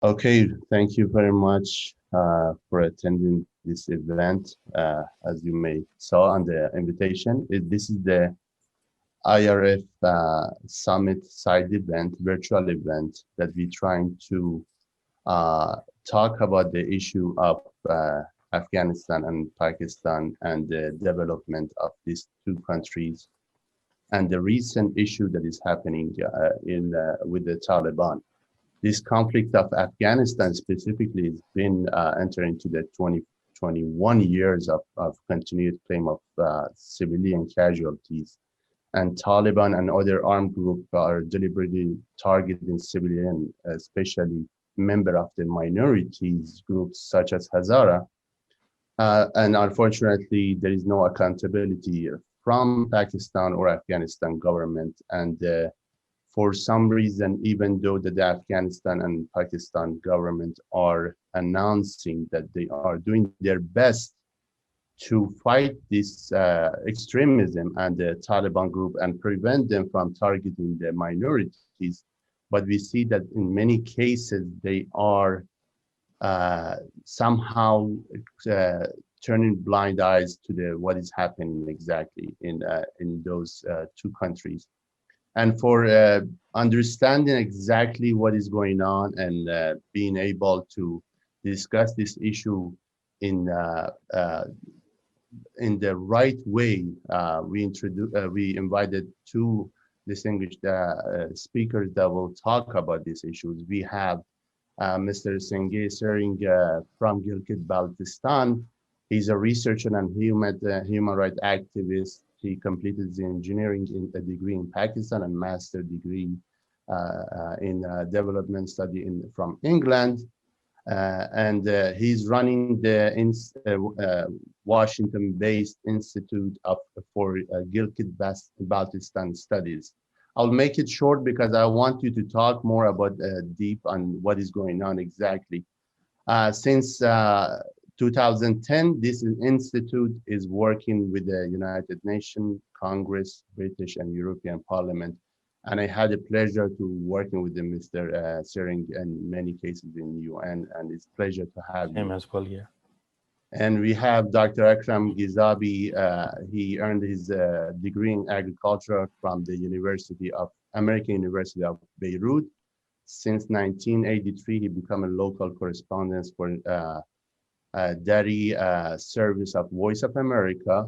Okay, thank you very much for attending this event. As you may saw on the invitation, this is the IRF Summit side event, virtual event that we're trying to uh, talk about the issue of Afghanistan and Pakistan and the development of these two countries and the recent issue that is happening in with the Taliban. This conflict of Afghanistan specifically has been entering into the 21 years of continued claim of civilian casualties. And Taliban and other armed groups are deliberately targeting civilian, especially member of the minorities groups such as Hazara. And unfortunately, there is no accountability from Pakistan or Afghanistan government. And for some reason, even though the Afghanistan and Pakistan government are announcing that they are doing their best to fight this extremism and the Taliban group and prevent them from targeting the minorities, but we see that in many cases they are somehow uh, turning blind eyes to the what is happening exactly in those two countries. And for understanding exactly what is going on and being able to discuss this issue in in the right way, we invited two distinguished speakers that will talk about these issues. We have Mr. Sengay Sering from Gilgit-Baltistan. He's a researcher and human rights activist. He completed his engineering degree in Pakistan and master degree in development study from England. And he's running the Washington-based Institute for Gilgit-Baltistan Studies. I'll make it short because I want you to talk more about deep on what is going on exactly. Since 2010, this institute is working with the United Nations, Congress, British and European Parliament. And I had the pleasure to working with Mr. Sering in many cases in UN, and it's a pleasure to have Same you. as well, yeah. And we have Dr. Akram Gizabi. He earned his degree in agriculture from the American University of Beirut. Since 1983, he became a local correspondent for Dairy Service of Voice of America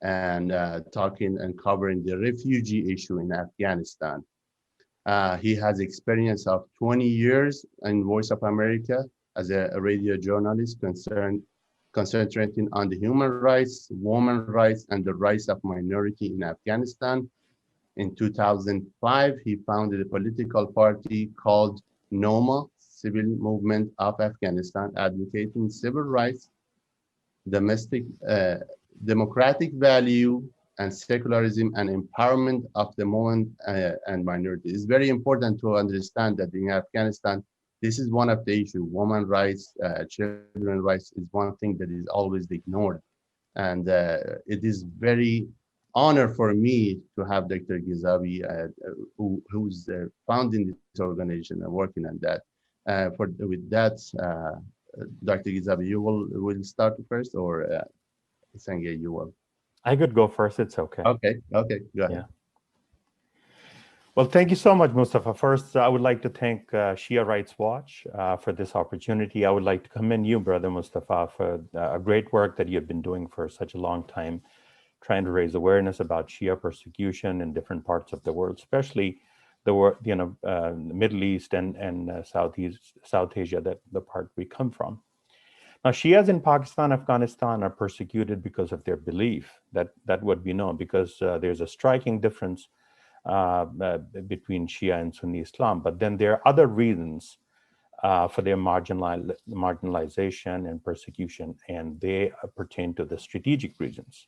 and talking and covering the refugee issue in Afghanistan. He has experience of 20 years in Voice of America as a radio journalist concentrating on the human rights, women rights, and the rights of minority in Afghanistan. In 2005, he founded a political party called NOMA, Civil Movement of Afghanistan, advocating civil rights, domestic democratic value, and secularism and empowerment of the movement and minorities. It's very important to understand that in Afghanistan, this is one of the issues. Women rights, children rights is one thing that is always ignored. And it is very honor for me to have Dr. Gizabi, who's founding this organization and working on that. With that, Dr. Gizabi, you will start first, or Sanjay, you will. I could go first. It's okay. Okay, go Yeah. ahead. Well, thank you so much, Mustafa. First, I would like to thank Shia Rights Watch for this opportunity. I would like to commend you, Brother Mustafa, for great work that you've been doing for such a long time, trying to raise awareness about Shia persecution in different parts of the world, especially the Middle East and South Asia, that the part we come from. Now, Shias in Pakistan, Afghanistan are persecuted because of their belief. That what we know, because there's a striking difference between Shia and Sunni Islam. But then there are other reasons for their marginalization and persecution, and they pertain to the strategic reasons.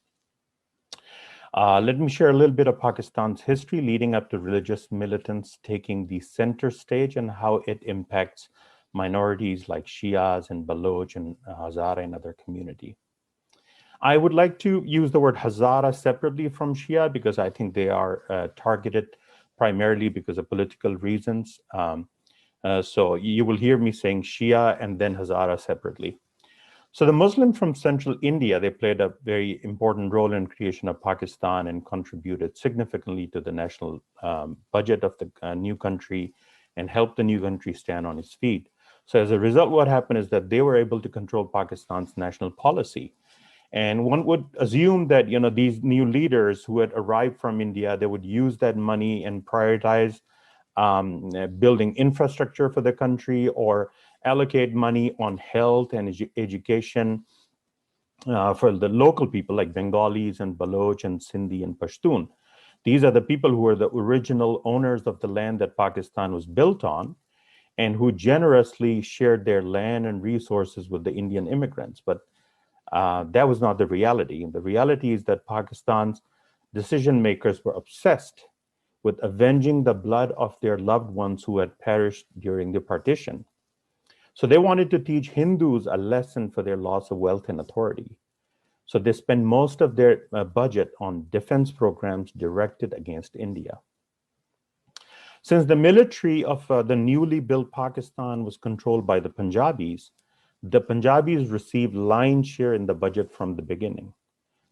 Let me share a little bit of Pakistan's history leading up to religious militants taking the center stage and how it impacts minorities like Shias and Baloch and Hazara and other community. I would like to use the word Hazara separately from Shia because I think they are targeted primarily because of political reasons. So you will hear me saying Shia and then Hazara separately. So the Muslims from central India, they played a very important role in creation of Pakistan and contributed significantly to the national budget of the new country and helped the new country stand on its feet. So as a result, what happened is that they were able to control Pakistan's national policy. And one would assume that, you know, these new leaders who had arrived from India, they would use that money and prioritize building infrastructure for the country or allocate money on health and education for the local people like Bengalis and Baloch and Sindhi and Pashtun. These are the people who are the original owners of the land that Pakistan was built on and who generously shared their land and resources with the Indian immigrants. But that was not the reality. The reality is that Pakistan's decision makers were obsessed with avenging the blood of their loved ones who had perished during the partition. So they wanted to teach Hindus a lesson for their loss of wealth and authority. So they spent most of their budget on defense programs directed against India. Since the military of the newly built Pakistan was controlled by the Punjabis received lion's share in the budget from the beginning.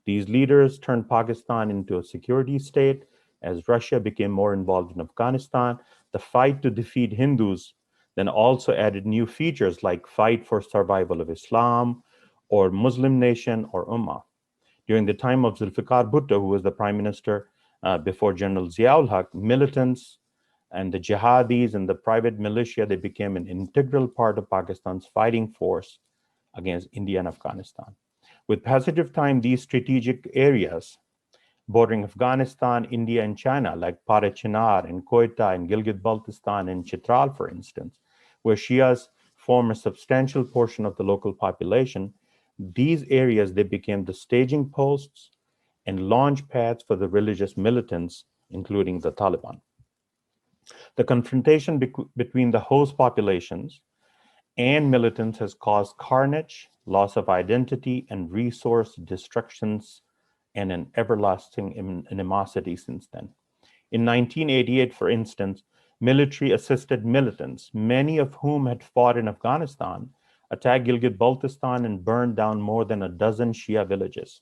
These leaders turned Pakistan into a security state. As Russia became more involved in Afghanistan, the fight to defeat Hindus then also added new features like fight for survival of Islam or Muslim nation or Ummah. During the time of Zulfikar Bhutto, who was the prime minister before General Ziaul Haq, militants and the jihadis and the private militia, they became an integral part of Pakistan's fighting force against India and Afghanistan. With passage of time, these strategic areas bordering Afghanistan, India, and China, like Parachinar and Quetta and Gilgit-Baltistan and Chitral, for instance, where Shias form a substantial portion of the local population, these areas, they became the staging posts and launch pads for the religious militants, including the Taliban. The confrontation between the host populations and militants has caused carnage, loss of identity, and resource destructions, and an everlasting animosity since then. In 1988, for instance, military-assisted militants, many of whom had fought in Afghanistan, attacked Gilgit-Baltistan and burned down more than a dozen Shia villages.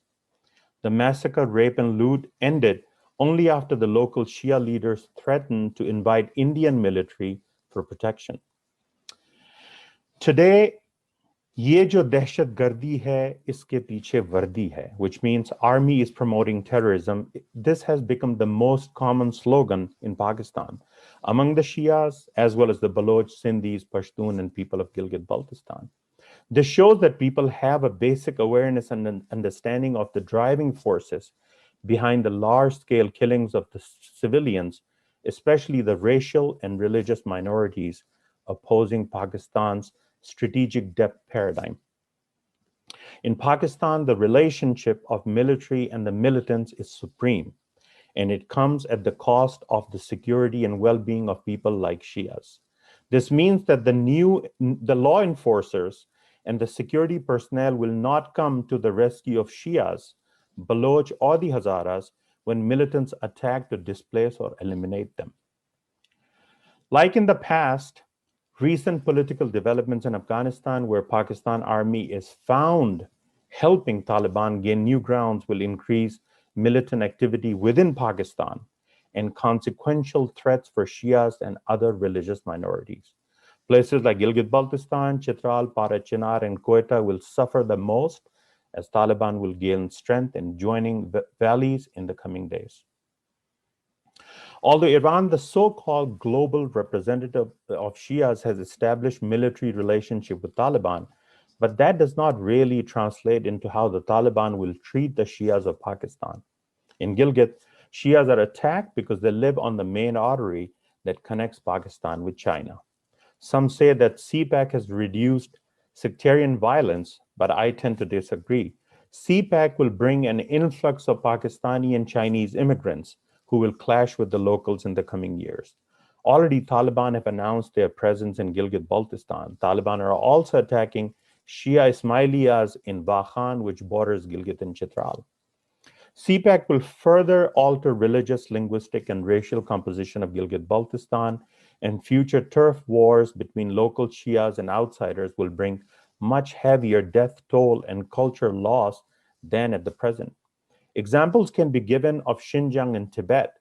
The massacre, rape, and loot ended only after the local Shia leaders threatened to invite Indian military for protection. Today, ये जो दहशतगर्दी है, इसके पीछे वर्दी है, which means army is promoting terrorism. This has become the most common slogan in Pakistan among the Shias, as well as the Baloch, Sindhis, Pashtun, and people of Gilgit-Baltistan. This shows that people have a basic awareness and an understanding of the driving forces behind the large-scale killings of the civilians, especially the racial and religious minorities opposing Pakistan's strategic depth paradigm. In Pakistan, the relationship of military and the militants is supreme, and it comes at the cost of the security and well-being of people like Shias. This means that the law enforcers and the security personnel will not come to the rescue of Shias, Baloch, or the Hazaras when militants attack to displace or eliminate them. Like in the past, recent political developments in Afghanistan, where Pakistan Army is found helping Taliban gain new grounds, will increase militant activity within Pakistan and consequential threats for Shias and other religious minorities. Places like Gilgit-Baltistan, Chitral, Parachinar, and Quetta will suffer the most as Taliban will gain strength in joining valleys in the coming days. Although Iran, the so-called global representative of Shias, has established military relationship with Taliban, but that does not really translate into how the Taliban will treat the Shias of Pakistan. In Gilgit, Shias are attacked because they live on the main artery that connects Pakistan with China. Some say that CPAC has reduced sectarian violence, but I tend to disagree. CPAC will bring an influx of Pakistani and Chinese immigrants who will clash with the locals in the coming years. Already, Taliban have announced their presence in Gilgit-Baltistan. Taliban are also attacking Shia Ismailiyas in Wakhan, which borders Gilgit and Chitral. CPAC will further alter religious, linguistic, and racial composition of Gilgit-Baltistan and future turf wars between local Shias and outsiders will bring much heavier death toll and culture loss than at the present. Examples can be given of Xinjiang and Tibet,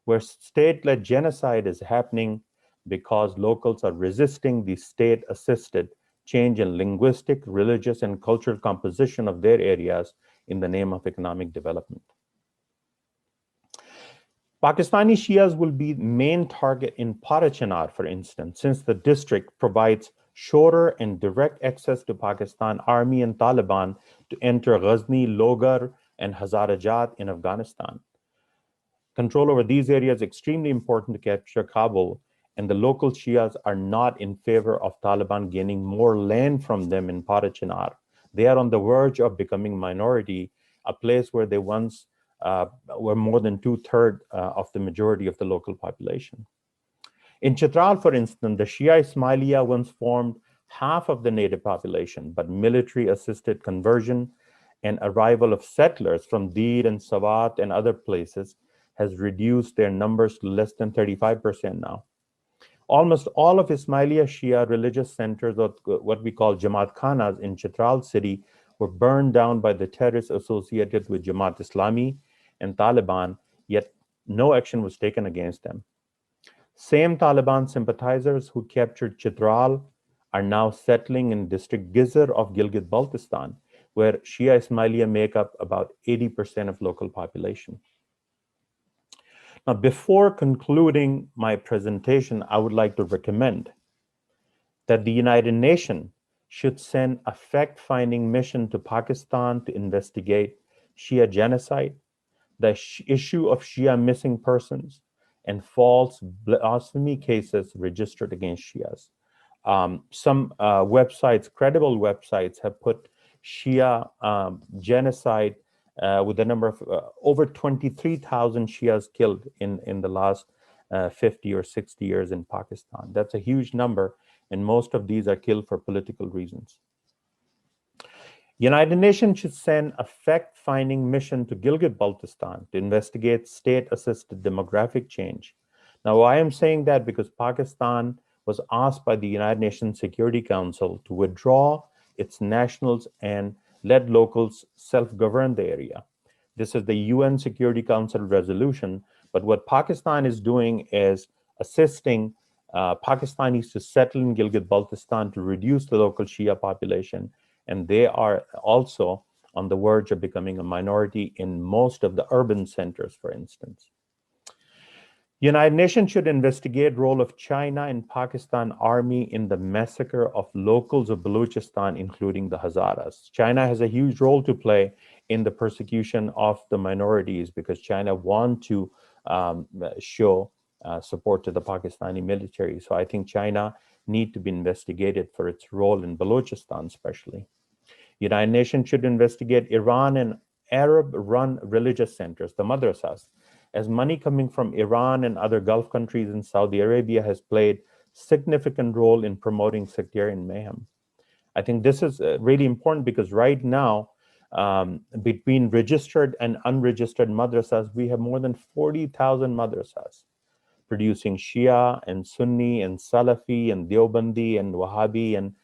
where state-led genocide is happening because locals are resisting the state-assisted change in linguistic, religious, and cultural composition of their areas in the name of economic development. Pakistani Shias will be main target in Parachinar, for instance, since the district provides shorter and direct access to Pakistan Army and Taliban to enter Ghazni, Logar, and Hazarajat in Afghanistan. Control over these areas is extremely important to capture Kabul, and the local Shias are not in favor of Taliban gaining more land from them in Parachinar. They are on the verge of becoming minority, a place where they once were more than two-thirds of the majority of the local population. In Chitral, for instance, the Shia Ismailia once formed half of the native population, but military-assisted conversion and arrival of settlers from Dir and Sawat and other places has reduced their numbers to less than 35% now. Almost all of Ismailia Shia religious centers, or what we call Jamaat Khanas in Chitral city, were burned down by the terrorists associated with Jamaat Islami and Taliban, yet no action was taken against them. Same Taliban sympathizers who captured Chitral are now settling in district Gizr of Gilgit-Baltistan, where Shia Ismailia make up about 80% of local population. Now, before concluding my presentation, I would like to recommend that the United Nations should send a fact-finding mission to Pakistan to investigate Shia genocide, the issue of Shia missing persons, and false blasphemy cases registered against Shias. Some websites, credible websites, have put Shia genocide with the number of over 23,000 Shias killed in the last 50 or 60 years in Pakistan. That's a huge number, and most of these are killed for political reasons. United Nations should send a fact-finding mission to Gilgit-Baltistan to investigate state-assisted demographic change. Now, why I'm saying that? Because Pakistan was asked by the United Nations Security Council to withdraw its nationals and let locals self-govern the area. This is the UN Security Council resolution, but what Pakistan is doing is assisting Pakistanis to settle in Gilgit-Baltistan to reduce the local Shia population, and they are also on the verge of becoming a minority in most of the urban centers, for instance. United Nations should investigate role of China and Pakistan Army in the massacre of locals of Balochistan, including the Hazaras. China has a huge role to play in the persecution of the minorities because China wants to show support to the Pakistani military. So I think China needs to be investigated for its role in Balochistan, especially. United Nations should investigate Iran and Arab-run religious centers, the madrasas, as money coming from Iran and other Gulf countries and Saudi Arabia has played significant role in promoting sectarian mayhem. I think this is really important because right now, between registered and unregistered madrasas, we have more than 40,000 madrasas producing Shia and Sunni and Salafi and Deobandi and Wahhabi and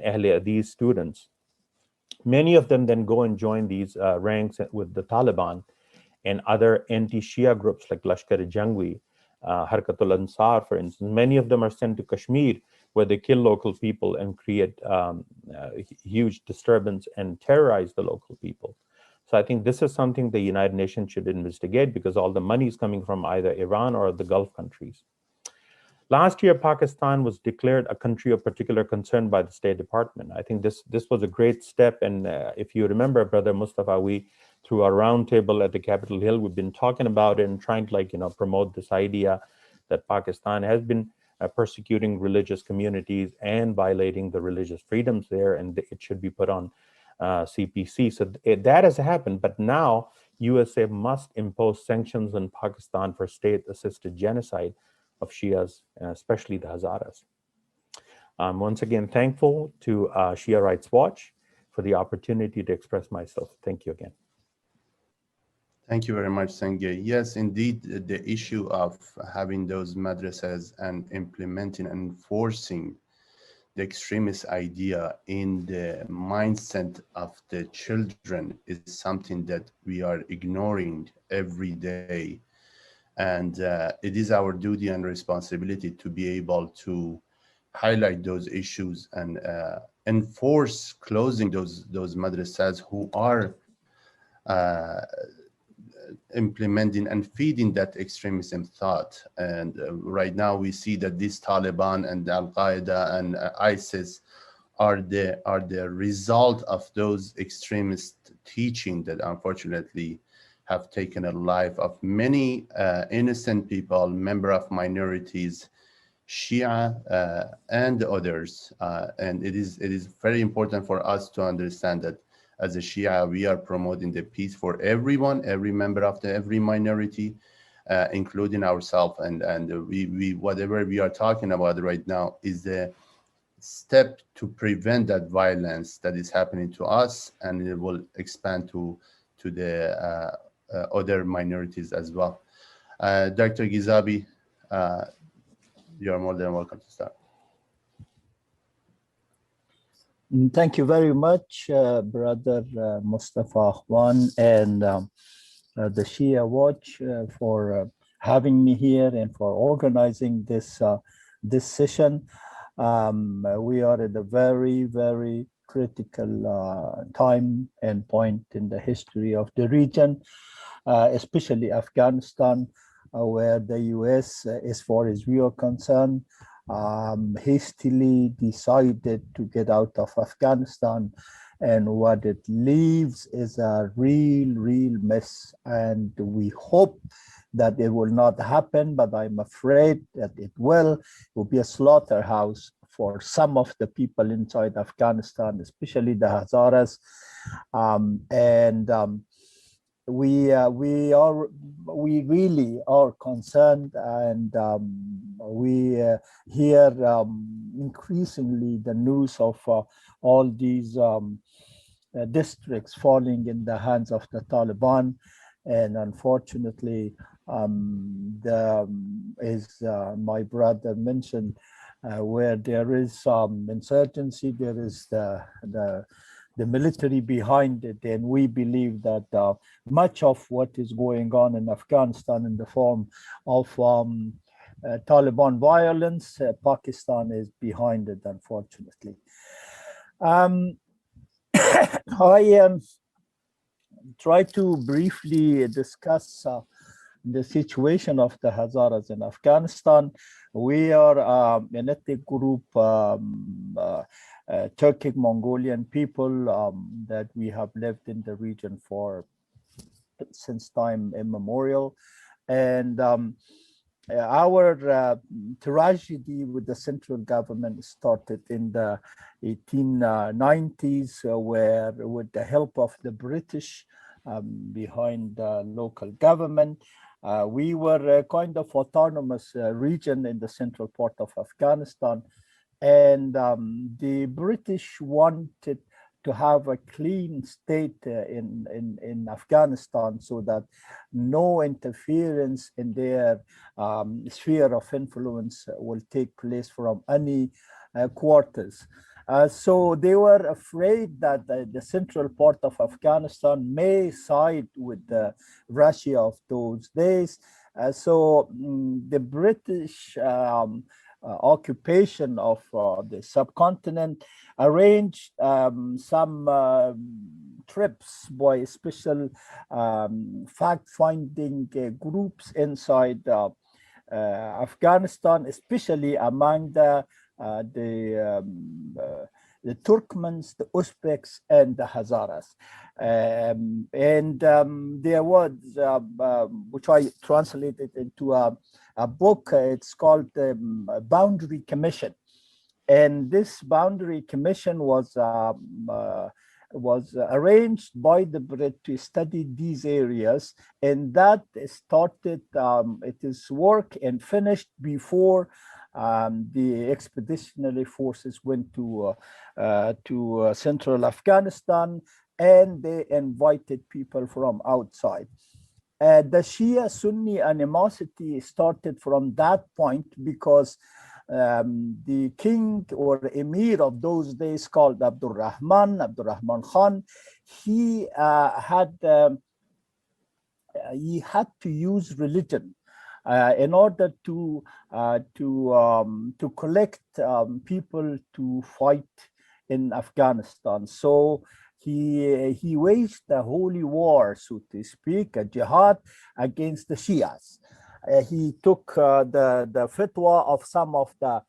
Ahle Hadith students. Many of them then go and join these ranks with the Taliban and other anti-Shia groups like Lashkar-e-Jangvi, Harkatul Ansar, for instance. Many of them are sent to Kashmir, where they kill local people and create huge disturbance and terrorize the local people. So I think this is something the United Nations should investigate because all the money is coming from either Iran or the Gulf countries. Last year, Pakistan was declared a country of particular concern by the State Department. I think this was a great step. And if you remember, Brother Mustafa, we, through our roundtable at the Capitol Hill, we've been talking about it and trying to, promote this idea that Pakistan has been persecuting religious communities and violating the religious freedoms there, and it should be put on CPC. So that has happened, but now USA must impose sanctions on Pakistan for state-assisted genocide of Shias, especially the Hazaras. I'm once again thankful to Shia Rights Watch for the opportunity to express myself. Thank you again. Thank you very much, Senge. Yes, indeed, the issue of having those madrasas and implementing and enforcing the extremist idea in the mindset of the children is something that we are ignoring every day. And it is our duty and responsibility to be able to highlight those issues and enforce closing those madrasas who are implementing and feeding that extremism thought. And right now we see that this Taliban and Al-Qaeda and ISIS are the result of those extremist teaching that unfortunately have taken a life of many innocent people, member of minorities, Shia and others. And it is very important for us to understand that as a Shia, we are promoting the peace for everyone, every member of every minority, including ourselves. And we whatever we are talking about right now is the step to prevent that violence that is happening to us, and it will expand to the other minorities as well. Dr. Gizabi, you are more than welcome to start. Thank you very much, Brother Mustafa Akwand and the Shia Watch for having me here and for organizing this this session. We are at a very, very critical time and point in the history of the region, especially Afghanistan, where the US, as far as we are concerned, hastily decided to get out of Afghanistan, and what it leaves is a real mess. And we hope that it will not happen, but I'm afraid that it will. It will be a slaughterhouse for some of the people inside Afghanistan, especially the Hazaras. We really are concerned, and we hear increasingly the news of all these districts falling in the hands of the Taliban, and unfortunately, as my brother mentioned, where there is some insurgency, there is the military behind it, and we believe that much of what is going on in Afghanistan in the form of Taliban violence, Pakistan is behind it, unfortunately. I try to briefly discuss the situation of the Hazaras in Afghanistan. We are an ethnic group, Turkic Mongolian people that we have lived in the region since time immemorial. And our tragedy with the central government started in the 1890s, where with the help of the British behind the local government, we were a kind of autonomous region in the central part of Afghanistan. And the British wanted to have a clean state in Afghanistan, so that no interference in their sphere of influence will take place from any quarters. So they were afraid that the central part of Afghanistan may side with Russia of those days. So the British occupation of the subcontinent arranged some trips by special fact-finding groups inside Afghanistan, especially among the Turkmens, the Uzbeks, and the Hazaras. There was, which I translated into a book, it's called the Boundary Commission. And this Boundary Commission was arranged by the Brit to study these areas, and that started its work and finished before the expeditionary forces went to central Afghanistan, and they invited people from outside. The Shia-Sunni animosity started from that point because the king or emir of those days, called Abdul Rahman Khan, he had to use religion in order to collect people to fight in Afghanistan. So he waged a holy war, so to speak, a jihad against the Shias. He took the fatwa of some of the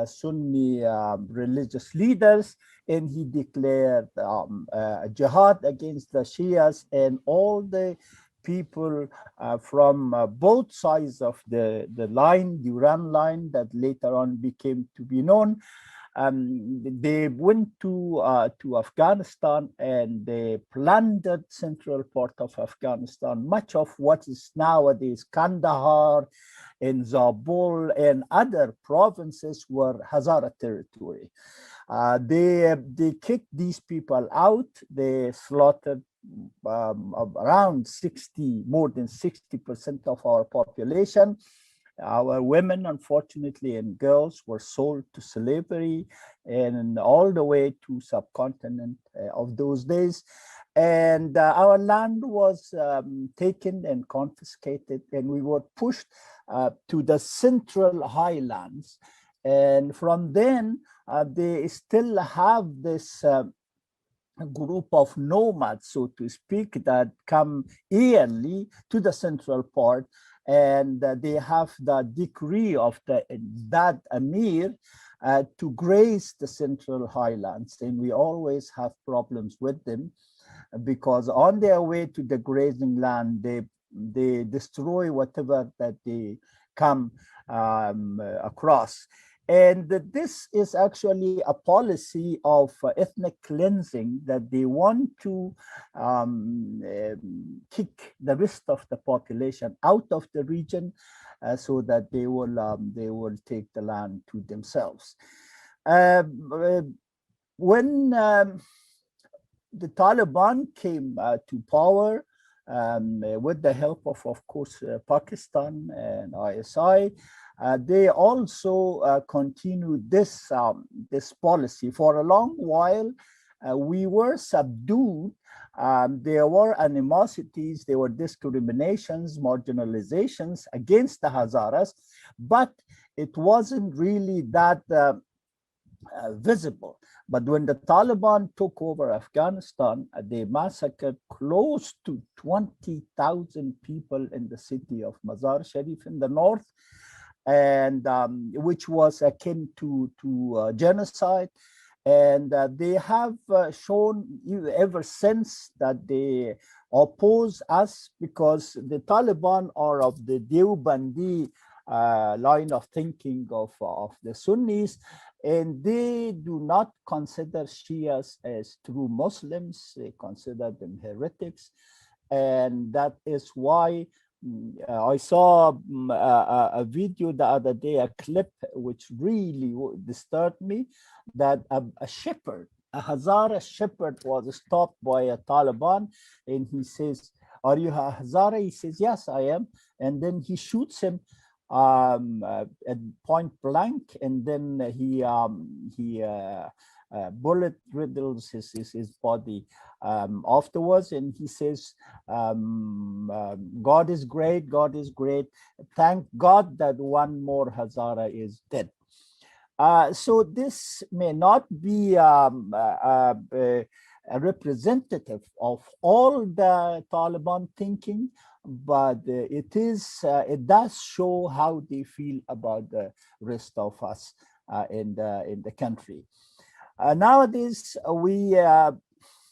Sunni religious leaders, and he declared a jihad against the Shias and all the people from both sides of the line, Duran line, that later on became to be known. They went to Afghanistan and they plundered central part of Afghanistan. Much of what is nowadays Kandahar and Zabul and other provinces were Hazara territory. They kicked these people out. They slaughtered around more than 60% of our population. Our women, unfortunately, and girls were sold to slavery and all the way to subcontinent of those days. And our land was taken and confiscated, and we were pushed to the central highlands. And from then, they still have this group of nomads, so to speak, that come yearly to the central part, and they have the decree of that emir to graze the central highlands. And we always have problems with them because on their way to the grazing land, they destroy whatever that they come across. And this is actually a policy of ethnic cleansing, that they want to kick the rest of the population out of the region so that they will take the land to themselves. When the Taliban came to power, with the help of course, Pakistan and ISI, they also continued this policy for a long while. We were subdued. There were animosities, there were discriminations, marginalizations against the Hazaras, but it wasn't really that visible. But when the Taliban took over Afghanistan, they massacred close to 20,000 people in the city of Mazar Sharif in the north, and which was akin to genocide. And they have shown ever since that they oppose us, because the Taliban are of the Deobandi line of thinking of the Sunnis, and they do not consider Shias as true Muslims. They consider them heretics, and that is why I saw a video the other day, a clip which really disturbed me, that a shepherd, a Hazara shepherd, was stopped by a Taliban, and he says, "Are you a Hazara?" He says, "Yes, I am." And then he shoots him at point blank, and then he bullet riddles his body afterwards, and he says, God is great, God is great. Thank God that one more Hazara is dead. So this may not be a representative of all the Taliban thinking, but it does show how they feel about the rest of us in the country. Nowadays, we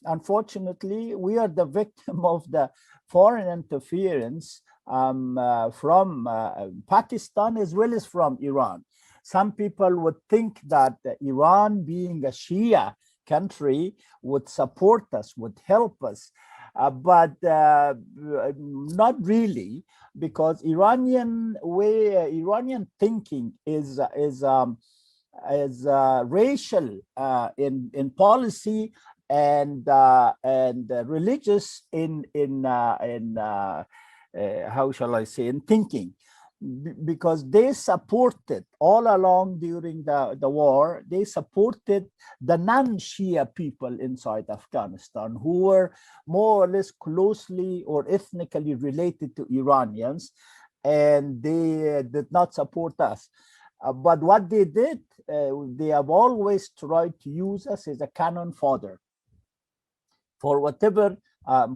unfortunately, we are the victim of the foreign interference from Pakistan as well as from Iran. Some people would think that Iran, being a Shia country, would support us, would help us, but not really, because Iranian thinking is racial in policy and religious in how shall I say, in thinking. Because they supported all along during the war, they supported the non-Shia people inside Afghanistan who were more or less closely or ethnically related to Iranians, and they did not support us. But what they did, they have always tried to use us as a cannon fodder for whatever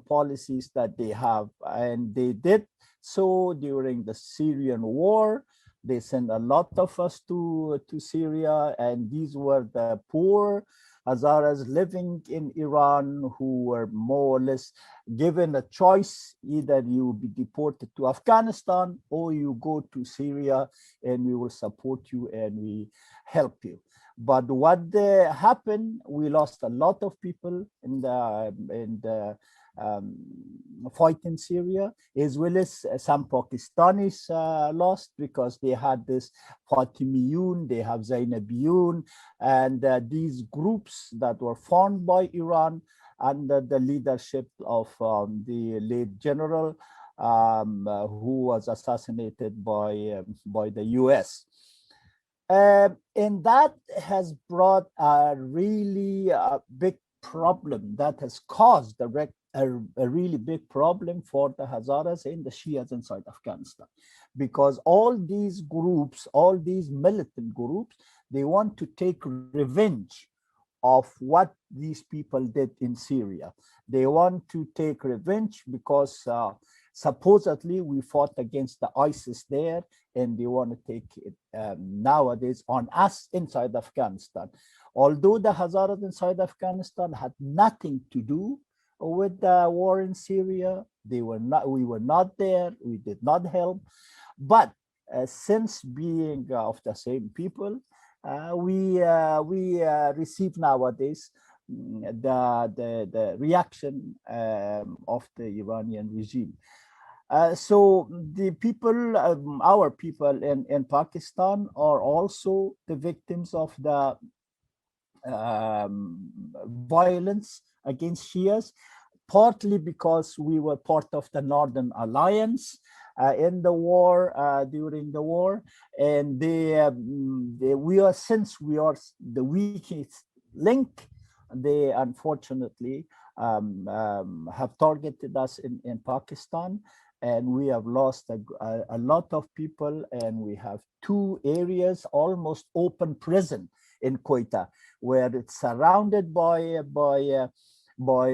policies that they have. And they did so during the Syrian war. They sent a lot of us to Syria, and these were the poor Hazaras living in Iran who were more or less given a choice: either you be deported to Afghanistan or you go to Syria and we will support you and we help you. But what happened, we lost a lot of people in the fight in Syria, as well as some Pakistanis lost, because they had this Fatimiyun, they have Zainabiyun, and these groups that were formed by Iran under the leadership of the late general who was assassinated by the US. And that has brought a really big problem, that has caused a really big problem for the Hazaras and the Shias inside Afghanistan, because all these groups, all these militant groups, they want to take revenge of what these people did in Syria. They want to take revenge because supposedly we fought against the ISIS there, and they want to take it nowadays on us inside Afghanistan. Although the Hazaras inside Afghanistan had nothing to do with the war in Syria, we were not there, we did not help. But since being of the same people, we receive nowadays the reaction of the Iranian regime. So the people, our people in Pakistan, are also the victims of the violence against Shias, partly because we were part of the Northern Alliance in the war, during the war, and since we are the weakest link, they unfortunately have targeted us in Pakistan, and we have lost a lot of people, and we have 2 areas, almost open prison in Quetta, where it's surrounded by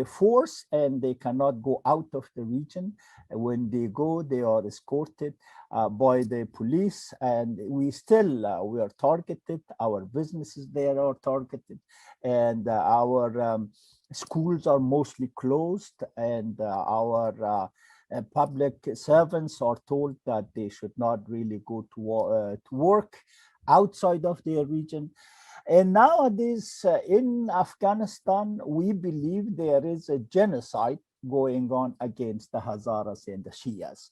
force, and they cannot go out of the region. When they go, they are escorted by the police, and we are targeted. Our businesses there are targeted, and our schools are mostly closed, and our public servants are told that they should not really go to work outside of their region. And nowadays in Afghanistan, we believe there is a genocide going on against the Hazaras and the Shias.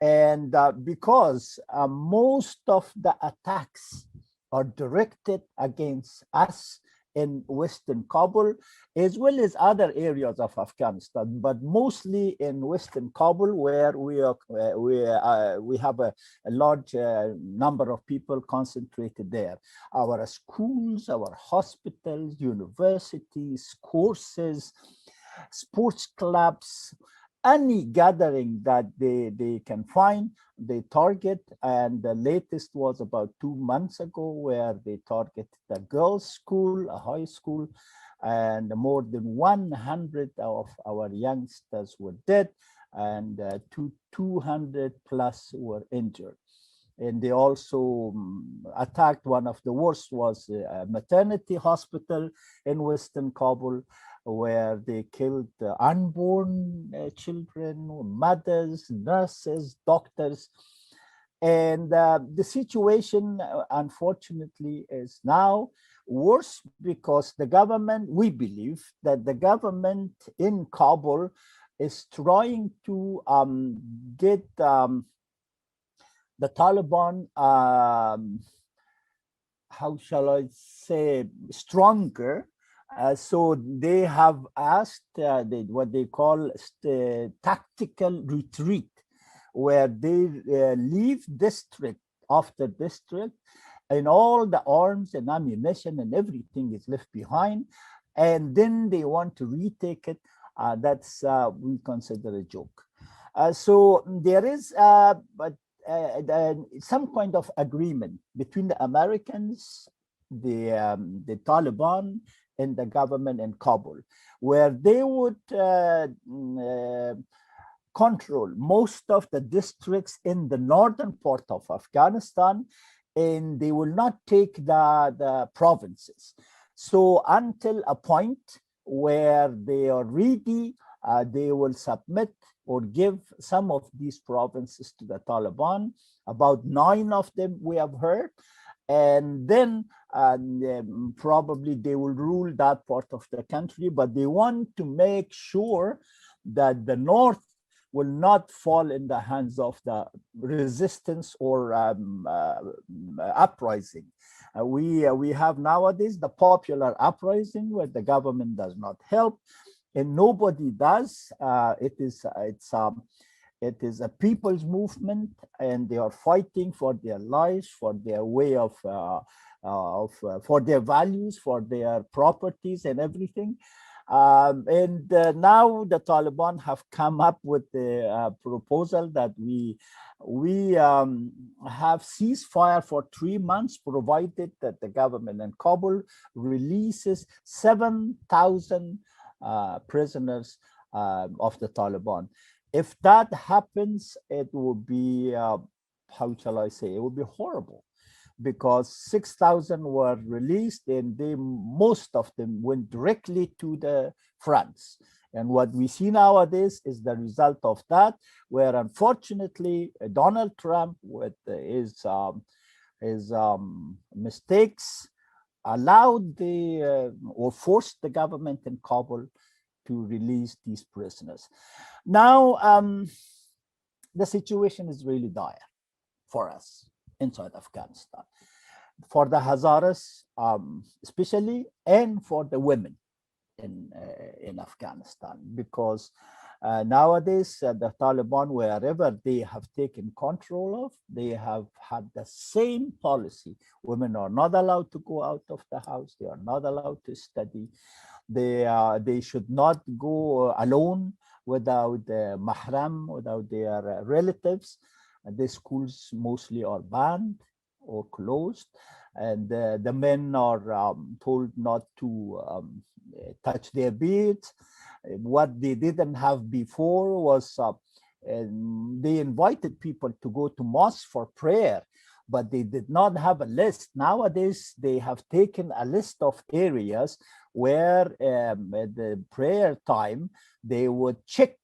And because most of the attacks are directed against us in Western Kabul, as well as other areas of Afghanistan, but mostly in Western Kabul, where we have a large number of people concentrated there. Our schools, our hospitals, universities, courses, sports clubs, any gathering that they can find, they target. And the latest was about 2 months ago, where they targeted the girls' school, a high school, and more than 100 of our youngsters were dead, and 200 plus were injured. And they also attacked, one of the worst was a maternity hospital in Western Kabul, where they killed unborn children, mothers, nurses, doctors. And the situation, unfortunately, is now worse, because the government, we believe that the government in Kabul is trying to get the Taliban, how shall I say, stronger. So they have asked what they call tactical retreat, where they leave district after district, and all the arms and ammunition and everything is left behind, and then they want to retake it. That's we consider a joke. So there is some kind of agreement between the Americans, the Taliban, and the government in Kabul, where they would control most of the districts in the northern part of Afghanistan, and they will not take the provinces. So until a point where they are ready, they will submit or give some of these provinces to the Taliban. About 9 of them we have heard. And then probably they will rule that part of the country, but they want to make sure that the north will not fall in the hands of the resistance or uprising. We have nowadays the popular uprising where the government does not help, and nobody does. It is a people's movement, and they are fighting for their lives, for their way of for their values, for their properties and everything. And now the Taliban have come up with the proposal that we have ceasefire for 3 months, provided that the government in Kabul releases 7,000 prisoners of the Taliban. If that happens, it will be, how shall I say, it will be horrible, because 6,000 were released, and most of them went directly to the fronts. And what we see nowadays is the result of that, where unfortunately Donald Trump, with his mistakes, allowed or forced the government in Kabul to release these prisoners. Now, the situation is really dire for us inside Afghanistan, for the Hazaras especially, and for the women in Afghanistan, because nowadays the Taliban, wherever they have taken control of, they have had the same policy. Women are not allowed to go out of the house. They are not allowed to study. They should not go alone without mahram, without their relatives. The schools mostly are banned or closed, and the men are told not to touch their beards. What they didn't have before was they invited people to go to mosque for prayer, but they did not have a list. Nowadays, they have taken a list of areas where at the prayer time, they would check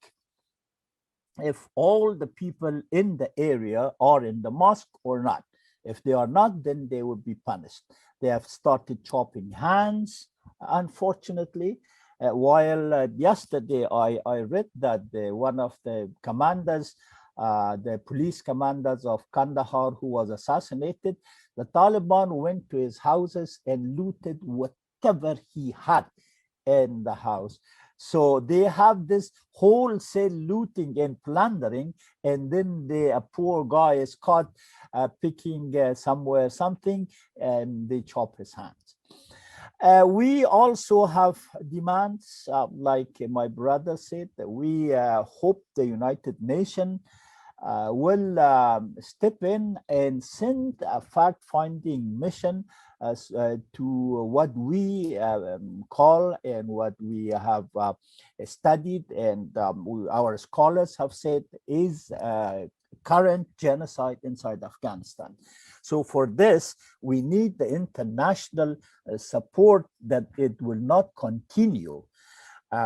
if all the people in the area are in the mosque or not. If they are not, then they will be punished. They have started chopping hands, unfortunately. While yesterday I read that one of the commanders, the police commanders of Kandahar, who was assassinated, the Taliban went to his houses and looted whatever he had in the house. So they have this wholesale looting and plundering, and then a poor guy is caught picking somewhere something, and they chop his hands. We also have demands, like my brother said, that we hope the United Nations will step in and send a fact-finding mission to what we call and what we have studied, and our scholars have said is current genocide inside Afghanistan. So for this, we need the international support that it will not continue.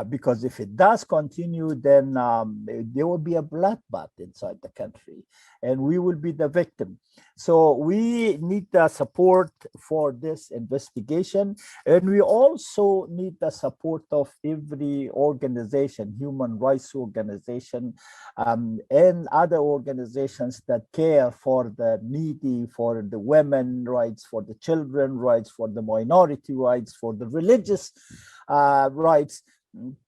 Because if it does continue, then there will be a bloodbath inside the country, and we will be the victim. So we need the support for this investigation, and we also need the support of every organization, human rights organization, and other organizations that care for the needy, for the women rights, for the children rights, for the minority rights, for the religious rights,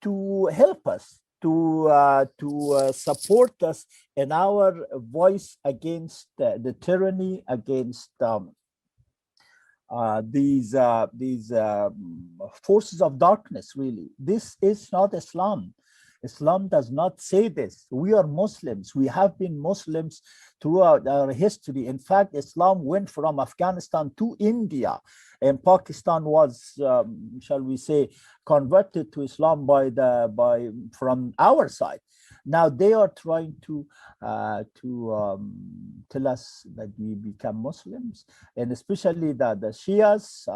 to help us to support us in our voice against the tyranny, against these forces of darkness. Really, this is not Islam. Islam does not say this. We are Muslims. We have been Muslims throughout our history. In fact, Islam went from Afghanistan to India, and Pakistan was, shall we say, converted to Islam from our side. Now they are trying to tell us that we become Muslims, and especially the Shias.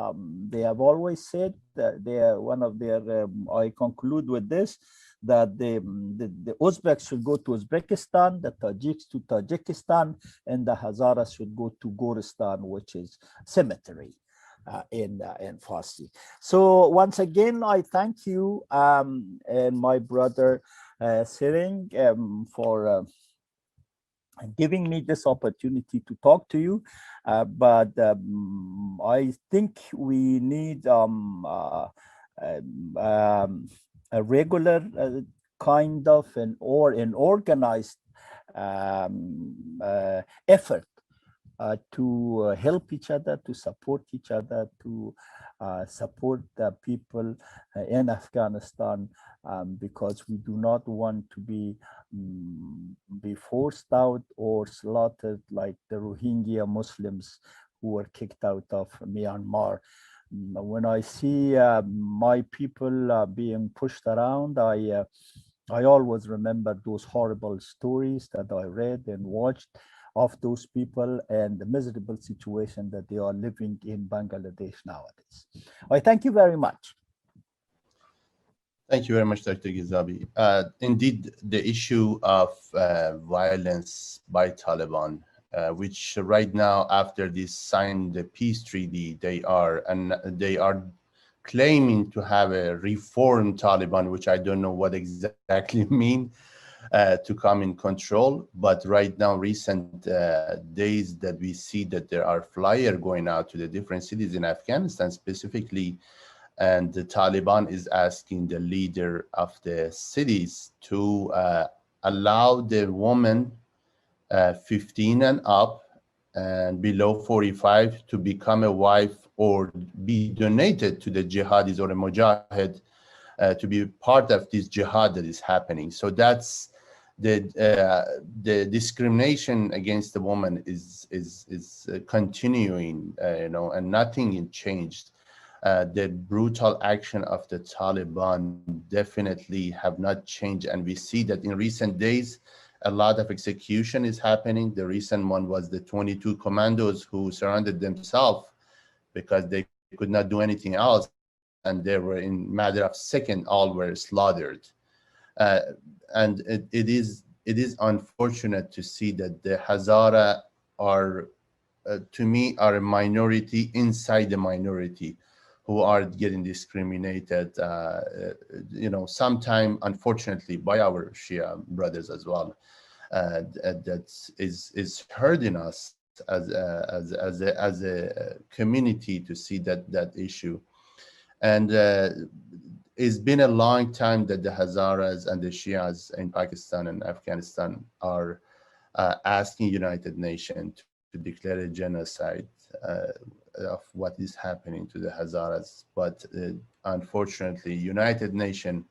They have always said that they are one of their. I conclude with this, that the Uzbeks should go to Uzbekistan, the Tajiks to Tajikistan, and the Hazaras should go to Goristan, which is cemetery in Farsi. So once again, I thank you and my brother Sering for giving me this opportunity to talk to you. But I think we need a regular kind of an organized effort to help each other, to support each other, to support the people in Afghanistan, because we do not want to be forced out or slaughtered like the Rohingya Muslims who were kicked out of Myanmar. When I see my people being pushed around, I always remember those horrible stories that I read and watched of those people and the miserable situation that they are living in Bangladesh nowadays. I thank you very much. Thank you very much, Dr. Gizabi. Indeed, the issue of violence by Taliban, which right now, after they signed the peace treaty, they are claiming to have a reformed Taliban, which I don't know what exactly mean, to come in control. But right now, recent days that we see that there are flyers going out to the different cities in Afghanistan specifically, and the Taliban is asking the leader of the cities to allow the woman 15 and up and below 45 to become a wife or be donated to the jihadis or a mujahid to be part of this jihad that is happening. So that's the discrimination against the woman is continuing, and nothing changed. The brutal action of the Taliban definitely have not changed, and we see that in recent days a lot of execution is happening. The recent one was the 22 commandos who surrounded themselves because they could not do anything else, and they were in matter of seconds all were slaughtered. And it is unfortunate to see that the Hazara are, to me, are a minority inside the minority who are getting discriminated, sometime, unfortunately, by our Shia brothers as well. That is hurting us as a community to see that issue. And it's been a long time that the Hazaras and the Shias in Pakistan and Afghanistan are asking United Nations to declare a genocide of what is happening to the Hazaras. But unfortunately, United Nations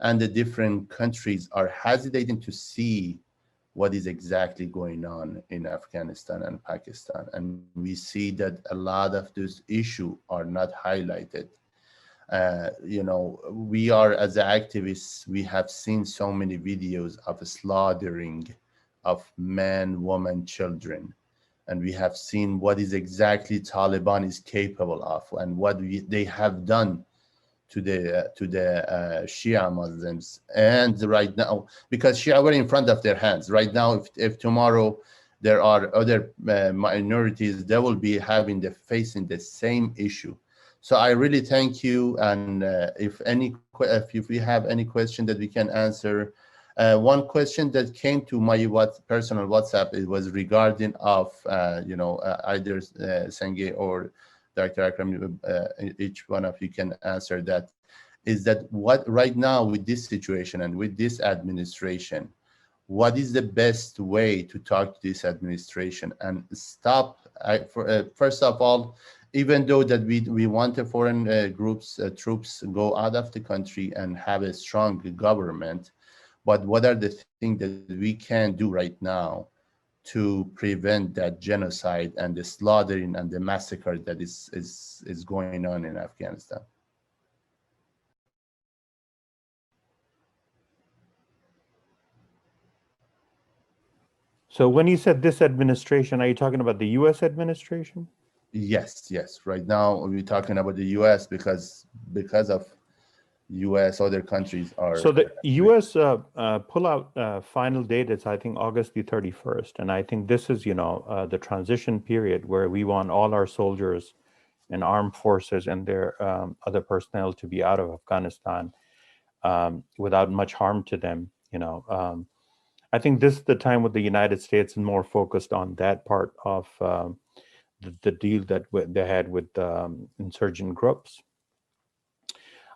and the different countries are hesitating to see what is exactly going on in Afghanistan and Pakistan. And we see that a lot of those issues are not highlighted. We are, as activists, we have seen so many videos of slaughtering of men, women, children. And we have seen what is exactly Taliban is capable of and what they have done to the Shia Muslims. And right now, because Shia were in front of their hands, right now, if tomorrow there are other minorities, they will be facing the same issue. So I really thank you. And if we have any question that we can answer, one question that came to my personal WhatsApp, it was regarding of either Senge or Dr. Akram, each one of you can answer that. is that what right now with this situation and with this administration, what is the best way to talk to this administration and stop, first of all, even though that we want the foreign troops go out of the country and have a strong government, but what are the things that we can do right now to prevent that genocide and the slaughtering and the massacre that is going on in Afghanistan? So when you said this administration, are you talking about the U.S. administration? Yes, yes. Right now we're talking about the U.S. because of U.S. other countries are. So the U.S. Pullout final date is, I think, August the 31st, and I think this is, the transition period where we want all our soldiers and armed forces and their other personnel to be out of Afghanistan without much harm to them. I think this is the time with the United States and more focused on that part of the deal that they had with insurgent groups.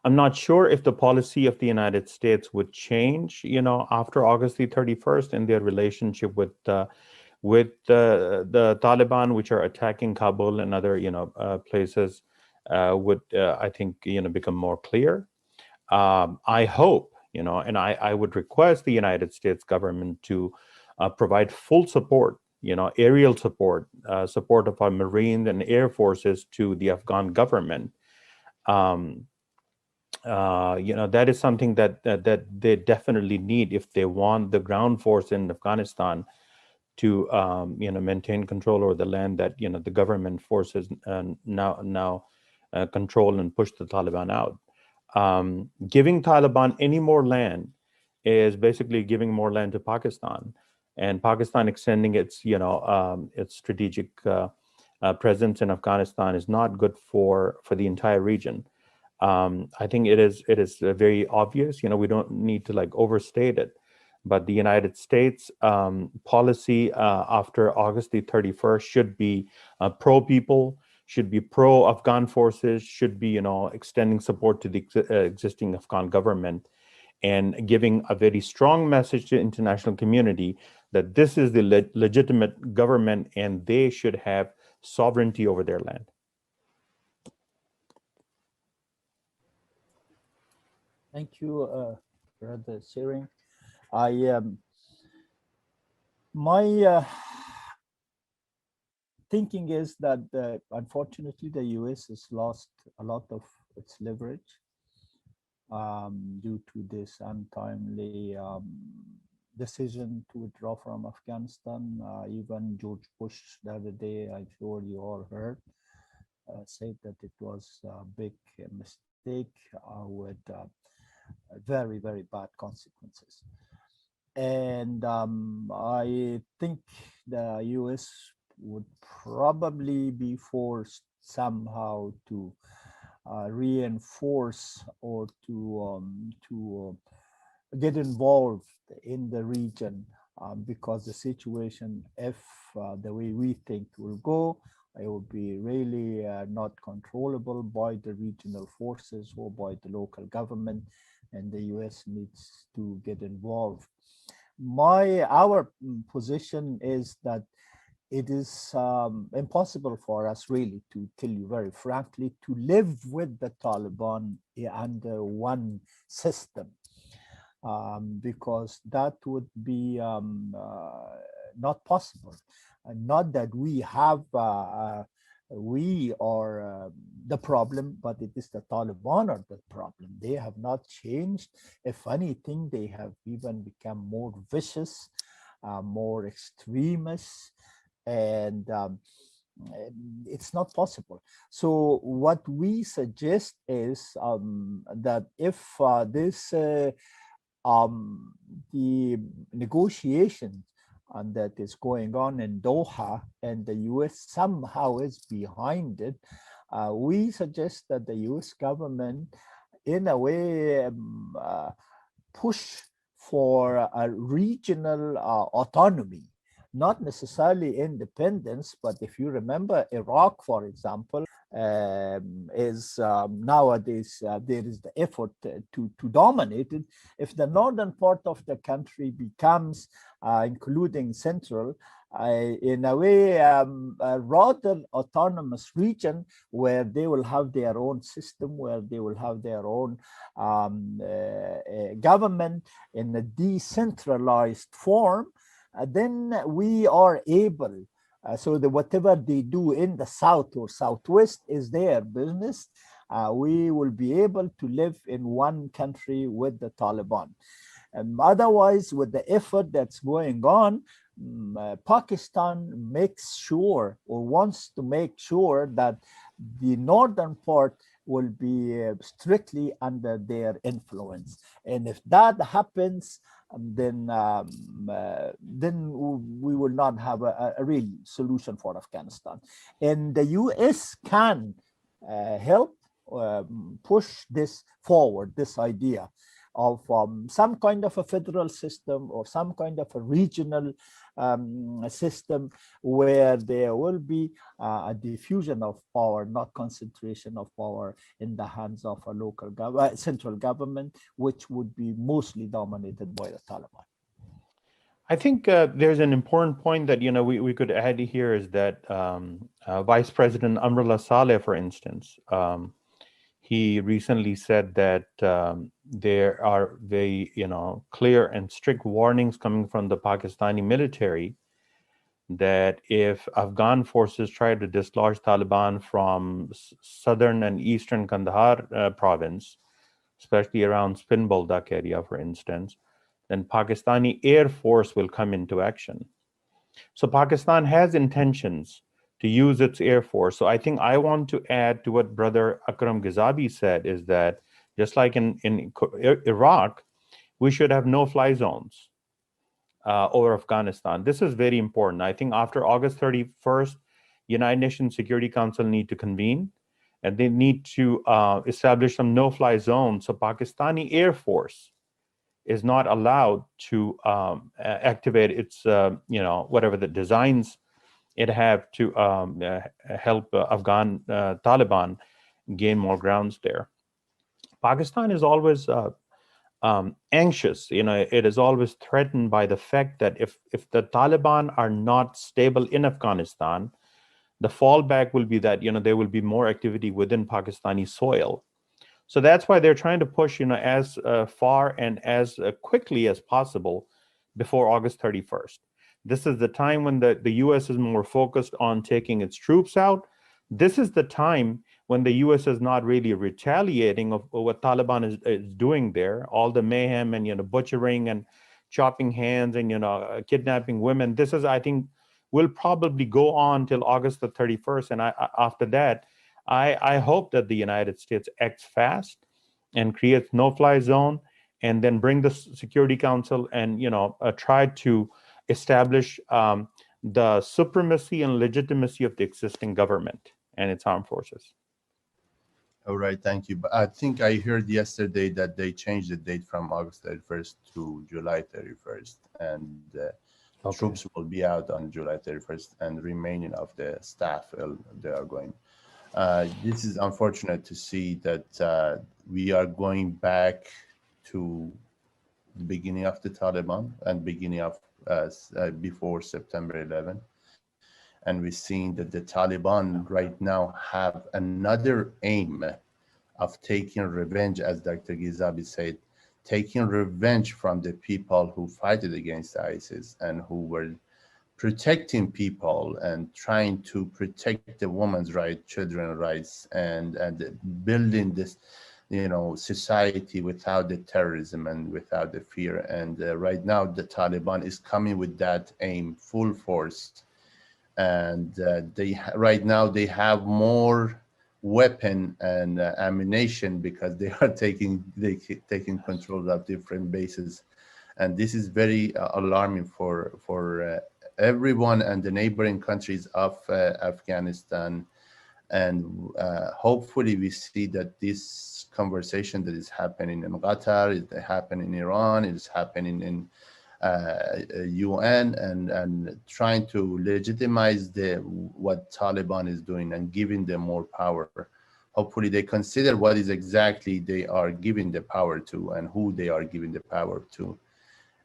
I'm not sure if the policy of the United States would change, after August the 31st in their relationship with the Taliban, which are attacking Kabul and other, places, would, I think, become more clear. I hope, and I would request the United States government to provide full support, aerial support, support of our Marine and Air Forces to the Afghan government. That is something that they definitely need if they want the ground force in Afghanistan to, maintain control over the land that, the government forces now control and push the Taliban out. Giving Taliban any more land is basically giving more land to Pakistan, and Pakistan extending its, its strategic presence in Afghanistan is not good for the entire region. I think it is very obvious. We don't need to overstate it, but the United States policy after August the 31st should be pro people, should be pro Afghan forces, should be extending support to the existing Afghan government, and giving a very strong message to the international community that this is the legitimate government and they should have sovereignty over their land. Thank you, Brother Sharing. My thinking is that unfortunately the US has lost a lot of its leverage due to this untimely decision to withdraw from Afghanistan. Even George Bush the other day, I'm sure you all heard, said that it was a big mistake with very, very bad consequences. And I think the US would probably be forced somehow to reinforce or to get involved in the region because the situation, if the way we think will go, it will be really not controllable by the regional forces or by the local government, and the US needs to get involved. Our position is that it is impossible for us, really, to tell you very frankly, to live with the Taliban under one system, because that would be not possible. Not that we have, we are the problem, but it is the Taliban are the problem. They have not changed. If anything, they have even become more vicious, more extremist, and it's not possible. So what we suggest is that if the negotiations that is going on in Doha and the US somehow is behind it, we suggest that the US government in a way push for a regional autonomy, not necessarily independence, but if you remember Iraq, for example, is nowadays there is the effort to dominate it. If the northern part of the country becomes, including central, in a way, a rather autonomous region where they will have their own system, where they will have their own government in a decentralized form, then we are able, so that whatever they do in the south or southwest is their business. We will be able to live in one country with the Taliban. Otherwise, with the effort that's going on, Pakistan makes sure or wants to make sure that the northern part will be strictly under their influence. And if that happens, then we will not have a real solution for Afghanistan. And the US can help push this forward, this idea of some kind of a federal system or some kind of a regional system where there will be a diffusion of power, not concentration of power in the hands of a local central government, which would be mostly dominated by the Taliban. I think there's an important point that we could add here is that Vice President Amrullah Saleh, for instance, he recently said that there are very clear and strict warnings coming from the Pakistani military that if Afghan forces try to dislodge Taliban from southern and eastern Kandahar province, especially around Spin Boldak area, for instance, then Pakistani Air Force will come into action. So Pakistan has intentions to use its Air Force. So I think I want to add to what Brother Akram Ghizabi said is that just like in Iraq, we should have no-fly zones over Afghanistan. This is very important. I think after August 31st, United Nations Security Council need to convene, and they need to establish some no-fly zones. So Pakistani Air Force is not allowed to activate its, whatever the designs it have to help Afghan Taliban gain more grounds there. Pakistan is always anxious. It is always threatened by the fact that if the Taliban are not stable in Afghanistan, the fallback will be that there will be more activity within Pakistani soil. So that's why they're trying to push as far and as quickly as possible before August 31st. This is the time when the U.S. is more focused on taking its troops out. This is the time when the U.S. is not really retaliating of what Taliban is doing there, all the mayhem and butchering and chopping hands and kidnapping women. This is, I think, will probably go on till August the 31st. And after that, I hope that the United States acts fast and creates no-fly zone, and then bring the Security Council and try to establish the supremacy and legitimacy of the existing government and its armed forces. All right, thank you. But I think I heard yesterday that they changed the date from August 31st to July 31st, and troops will be out on July 31st, and remaining of the staff, they are going. This is unfortunate to see that we are going back to the beginning of the Taliban and beginning of before September 11. And we're seeing that the Taliban right now have another aim of taking revenge, as Dr. Ghizabi said, taking revenge from the people who fought against ISIS and who were protecting people and trying to protect the women's rights, children's rights, and building this, society without the terrorism and without the fear. And right now, the Taliban is coming with that aim full force. And right now they have more weapon and ammunition because they are taking control of different bases, and this is very alarming for everyone and the neighboring countries of Afghanistan. And hopefully we see that this conversation that is happening in Qatar, is happening in Iran, is happening in UN and trying to legitimize what Taliban is doing and giving them more power. Hopefully they consider what is exactly they are giving the power to and who they are giving the power to.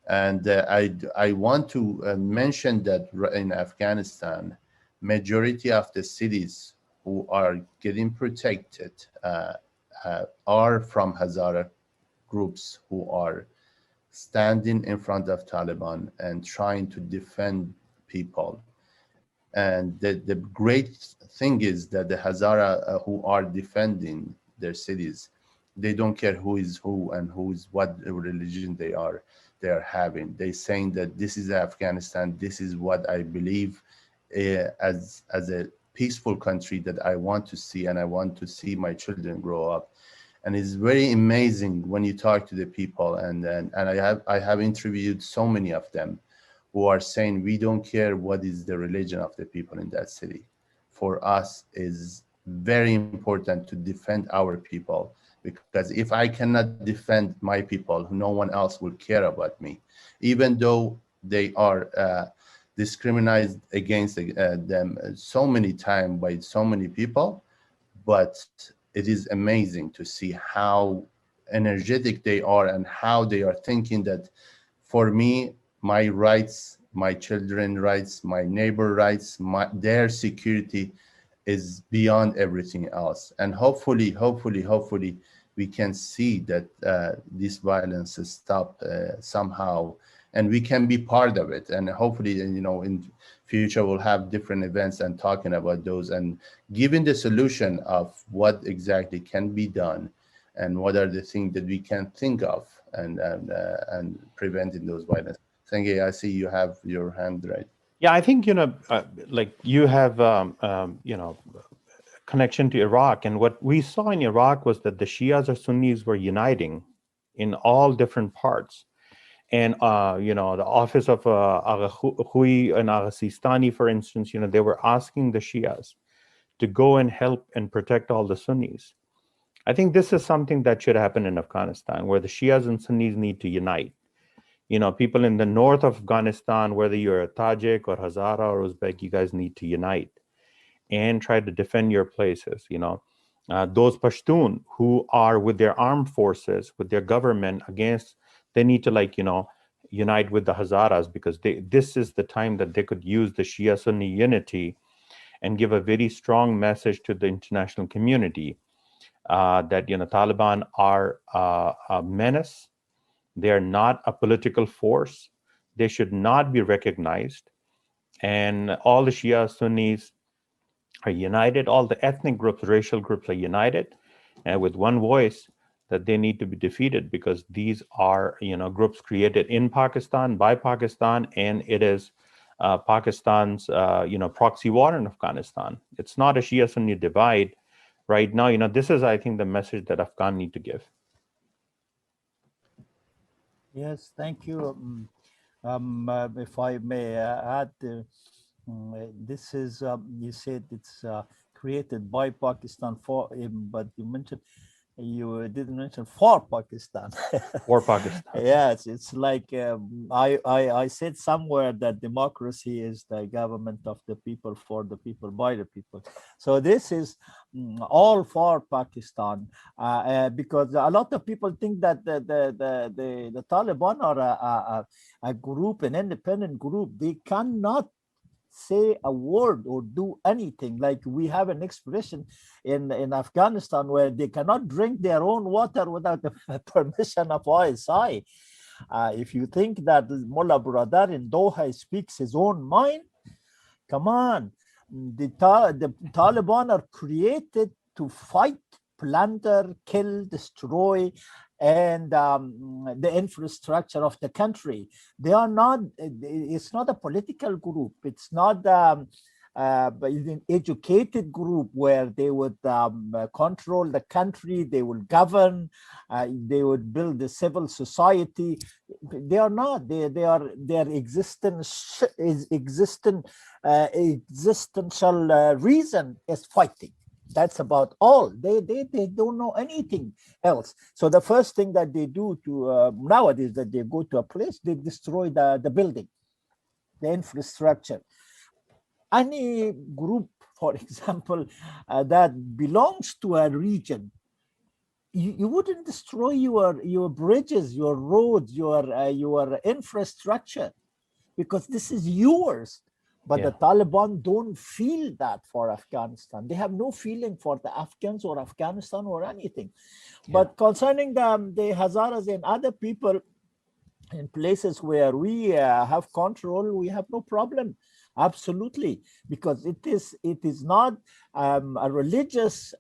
And I want to mention that in Afghanistan, majority of the cities who are getting protected are from Hazara groups who are standing in front of Taliban and trying to defend people. And the great thing is that the Hazara who are defending their cities, they don't care who is who and who's what religion they are having. They saying that this is Afghanistan, this is what I believe as a peaceful country that I want to see, and I want to see my children grow up. And it's very amazing when you talk to the people, and I have interviewed so many of them who are saying we don't care what is the religion of the people in that city. For us is very important to defend our people, because if I cannot defend my people, no one else will care about me, even though they are discriminated against them so many times by so many people. But it is amazing to see how energetic they are and how they are thinking that for me, my rights, my children's rights, my neighbor rights, their security is beyond everything else. And hopefully, we can see that this violence is stopped somehow, and we can be part of it. And hopefully, in future we'll have different events and talking about those and giving the solution of what exactly can be done and what are the things that we can think of and preventing those violence. Thank you. I see you have your hand right. Yeah, I think, like you have, connection to Iraq. And what we saw in Iraq was that the Shias or Sunnis were uniting in all different parts. And, the office of Agha Hui and Agha Sistani, for instance, they were asking the Shias to go and help and protect all the Sunnis. I think this is something that should happen in Afghanistan, where the Shias and Sunnis need to unite. People in the north of Afghanistan, whether you're a Tajik or Hazara or Uzbek, you guys need to unite and try to defend your places. Those Pashtun who are with their armed forces, with their government against, they need to unite with the Hazaras, because this is the time that they could use the Shia Sunni unity and give a very strong message to the international community that Taliban are a menace. They are not a political force. They should not be recognized. And all the Shia Sunnis are united. All the ethnic groups, racial groups are united, and with one voice that they need to be defeated, because these are groups created in Pakistan by Pakistan, and it is Pakistan's proxy war in Afghanistan. It's not a Shia Sunni divide right now. This is, I think, the message that Afghan need to give. Yes, thank you. If I may add, this is, you said it's created by Pakistan for, but you didn't mention for Pakistan. For Pakistan. Yes, it's like I said somewhere that democracy is the government of the people, for the people, by the people. So this is all for Pakistan, because a lot of people think that the Taliban are a group, an independent group. They cannot say a word or do anything. Like we have an expression in Afghanistan where they cannot drink their own water without the permission of ISI. If you think that Mullah Baradar in Doha speaks his own mind, come on. The Taliban are created to fight, plunder, kill, destroy, and the infrastructure of the country. They are not, it's not a political group. It's not an educated group where they would control the country, they will govern, they would build the civil society. They are not. Their existence is existential reason is fighting. That's about all. They don't know anything else. So the first thing that they do to nowadays, that they go to a place, they destroy the building, the infrastructure. Any group, for example, that belongs to a region, you wouldn't destroy your bridges, your roads, your infrastructure, because this is yours. But the Taliban don't feel that for Afghanistan. They have no feeling for the Afghans or Afghanistan or anything. But concerning the Hazaras and other people in places where we have control, we have no problem. Absolutely, because it is not a religious,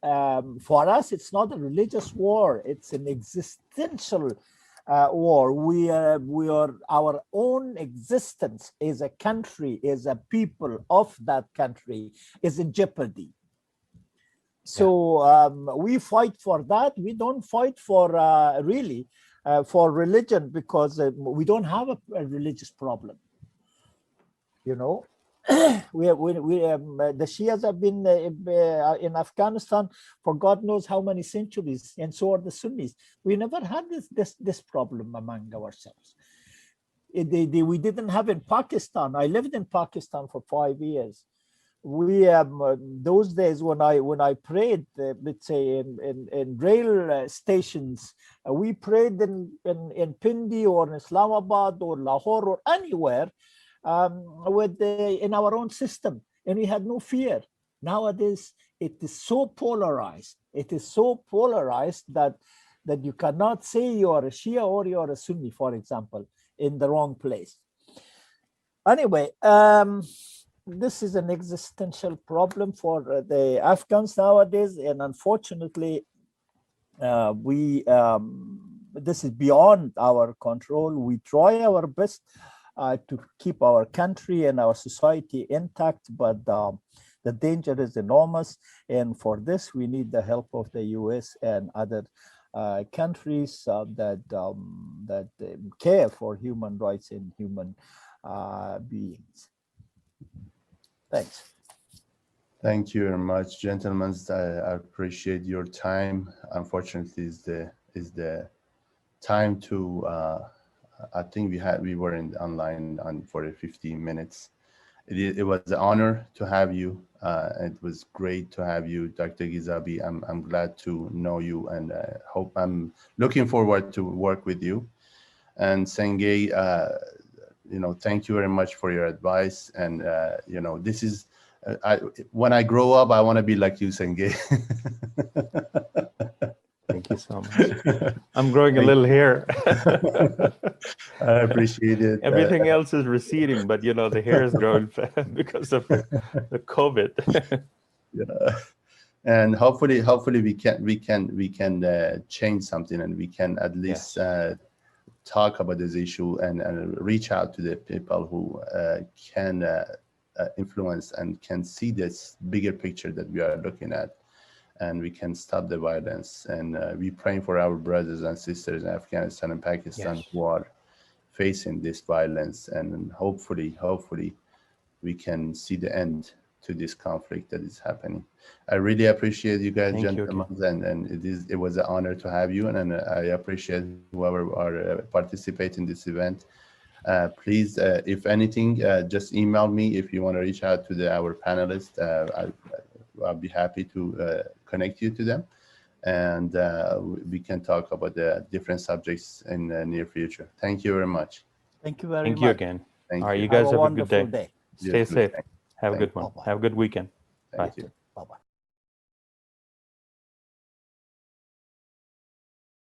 for us, it's not a religious war. It's an existential war. We are our own existence as a country, as a people of that country, is in jeopardy. So we fight for that. We don't fight for really for religion, because we don't have a religious problem. You know, the Shias have been in Afghanistan for God knows how many centuries, and so are the Sunnis. We never had this problem among ourselves. We didn't have in Pakistan. I lived in Pakistan for 5 years. We those days when I prayed, let's say in rail stations, we prayed in Pindi or in Islamabad or Lahore or anywhere. In our own system, and we had no fear. Nowadays, it is so polarized. It is so polarized that you cannot say you are a Shia or you are a Sunni, for example, in the wrong place. Anyway, this is an existential problem for the Afghans nowadays, and unfortunately, this is beyond our control. We try our best to keep our country and our society intact, but the danger is enormous. And for this, we need the help of the US and other countries that care for human rights and human beings. Thanks. Thank you very much, gentlemen. I appreciate your time. Unfortunately, is the time to. I think we were online for 15 minutes. It was an honor to have you. It was great to have you, Dr. Gizabi. I'm glad to know you, and I'm looking forward to work with you. And Sengay, thank you very much for your advice. And this is when I grow up, I want to be like you, Sengay. Thank you so much. I'm growing a little hair. I appreciate it. Everything else is receding, but the hair is growing because of the COVID. And hopefully we can change something, and we can at least talk about this issue and reach out to the people who can influence and can see this bigger picture that we are looking at. And we can stop the violence. And we're praying for our brothers and sisters in Afghanistan and Pakistan who are facing this violence. And hopefully we can see the end to this conflict that is happening. I really appreciate you guys, gentlemen, and it was an honor to have you. And I appreciate whoever are participating in this event. Please, if anything, just email me if you want to reach out to our panelists. I'll be happy to connect you to them, and we can talk about the different subjects in the near future. Thank you very much. Thank you very much. Thank you again. Thank All right, you. you guys have a good wonderful day. Stay safe. Have a good one. Bye-bye. Have a good weekend. Thank Bye. you. Bye-bye.